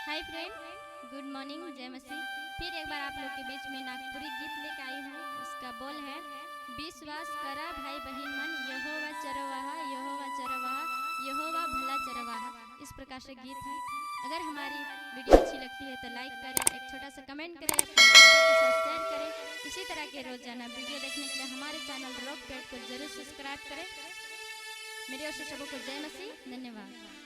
Hi friend, good morning, जय मसीह। फिर एक बार आप लोग के बीच में नागपुरी गीत लेकर आई हूँ। उसका बोल है, विश्वास करा भाई बहन मन, यहोवा चरवाहा, यहोवा चरवाहा, यहोवा भला चरवाहा। इस प्रकार से गीत है। अगर हमारी वीडियो अच्छी लगती है तो लाइक करें, एक छोटा सा कमेंट करें, अपने दोस्तों के साथ शेयर करें। इसी तरह के रोजाना वीडियो देखने के लिए हमारे चैनल रॉक पेड को जरूर सब्सक्राइब करें। मेरी ओर से सबको जय मसीह, धन्यवाद।